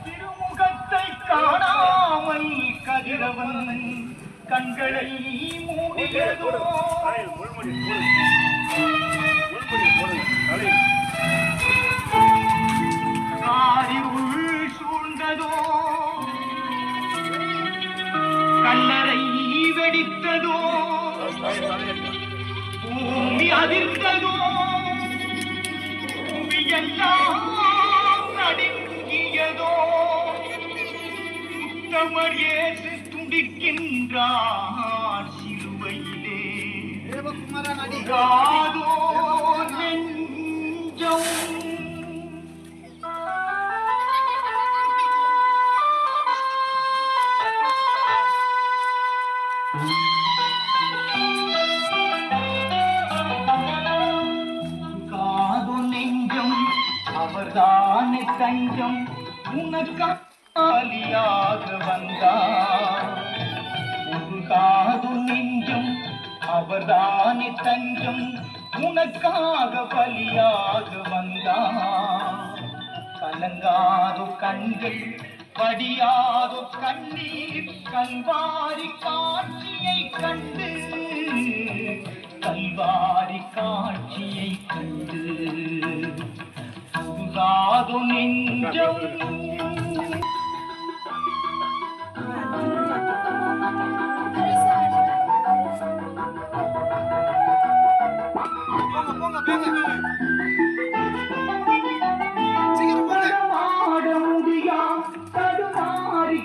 திருமுகத்தை காணாமல் கதிரவன் கண்களை மூடியதோ உள் சூழ்ந்ததோ கல்லறை வெடித்ததோ பூமி அதிர்ந்ததோ பூமியெல்லாம் நடுங்கியதோ உத்தமர் இயேசு துடிக்கின்றார் சிலுவையிலே காதோ நெஞ்சம் காது நெஞ்சம் அவர்தானே தஞ்சம் உனக்காலியாக வந்தார் ஒரு காது நெஞ்சம் அவர்தானே தஞ்சம் உனக்காக பலியாக வந்தார் கலங்காது கண்கள் படியாதோ கண்ணீர் கல்வாரி காட்சியை கண்டு கல்வாரி காட்சியை கண்டு புதுதாதோ நெஞ்சம்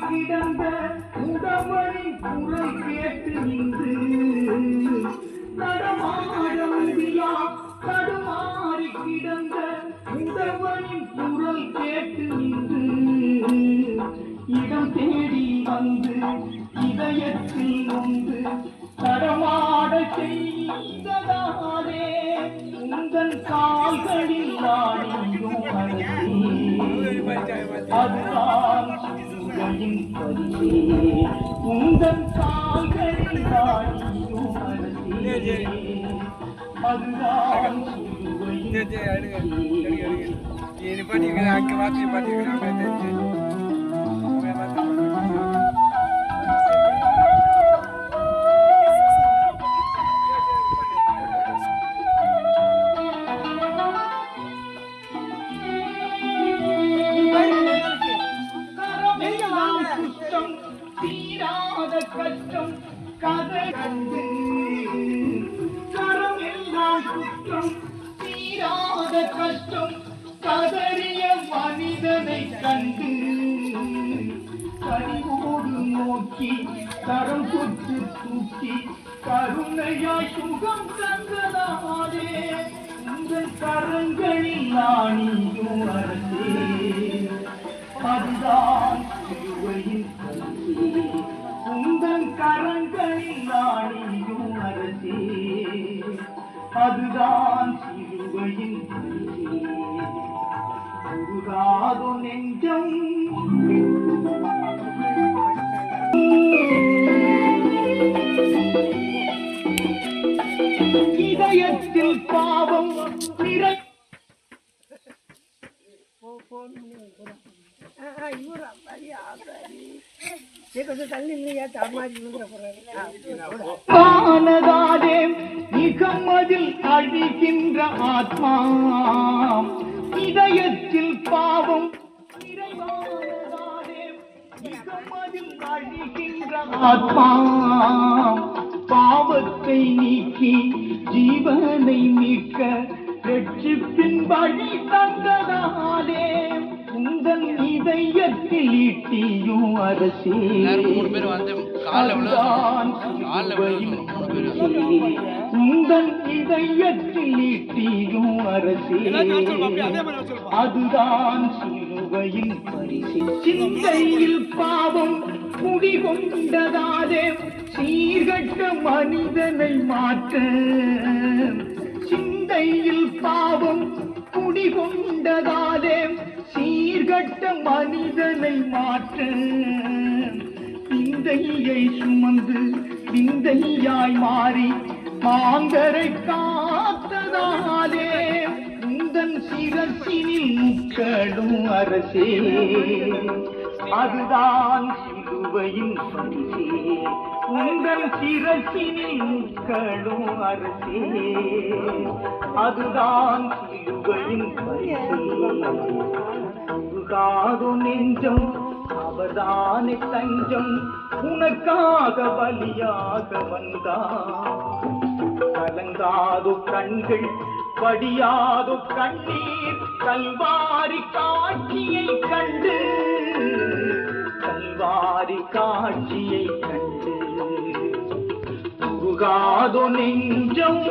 கிடந்த உடவனின் குரல் கேட்டு நின்று நடமாட முடியா தடுமாறி கிடந்த உடவனின் குரல் கேட்டு நின்று இடம் தேடி வந்து இதயத்தில் நொந்து தடமாட செய்ததாலே உங்கள் கால்களில் ஆடியும் அதுதான் உங்கள் கால்களில் ஆடியும் அதுதான் கஷ்டம் கதை கண்டு கரம் எல்லாம் குற்றம் தீராத கஷ்டம் கதறிய மனிதனை கண்டு கனிவோடு நோக்கி கரம் தொட்டு தூக்கி கருணையாய் சுகம் தந்ததாலே உங்கள் கரங்களில் ஆணியும் அரசே அதுதான் சிலுவையின் உங்கள் கரங்களில் ஆணியும் அரசே அதுதான் சிலுவையின் உருகாதோ நெஞ்சம் இதயத்தில் பாவம் நிறை நிகமதில் அழிகின்ற ஆத்மா இதயத்தில் பாவம் நிகமதில் அழிகின்ற ஆத்மா பாவத்தை நீக்கி ஜீவனை மீட்க ரட்சிப்பின் வழி தந்ததாலே உங்கள் இதயத்தில் ஈட்டியும் அரசே உங்கள் இதயத்தில் ஈட்டியும் அரசே அதுதான் சிலுவையின் பரிசு சிந்தையில் பாவம் குடிகொண்டதாலே சீர்கட்ட மனிதனை மாற்ற சிந்தையில் பாவம் குடிகொண்டதாலே சீர்க சீர்கட்ட மனிதனை மாற்ற சிந்தையை சுமந்து சிந்தையாய் மாறி மாந்தரை காத்ததாலே உந்தன் சிரத்தினில் முக்களும் அரசே அதுதான் சிலுவையின் பரிசே உந்தன் சிரத்தினில் முக்களும் அரசே அதுதான் சிலுவையின் பரிசே உருகாதோ நெஞ்சம் அவர்தானே தஞ்சம் உனக்காக பலியாக வந்தார் கலங்காதோ கண்கள் படியாதோ கண்ணீர் கல்வாரி காட்சியை கண்டு கல்வாரி காட்சியை கண்டு உருகாதோ நெஞ்சம்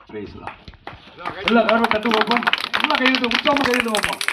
பேசலாம் எல்லா காரணம் கட்டு பார்ப்போம் கையெழுத்து உற்சாகமா கையெழுத்து பார்ப்போம்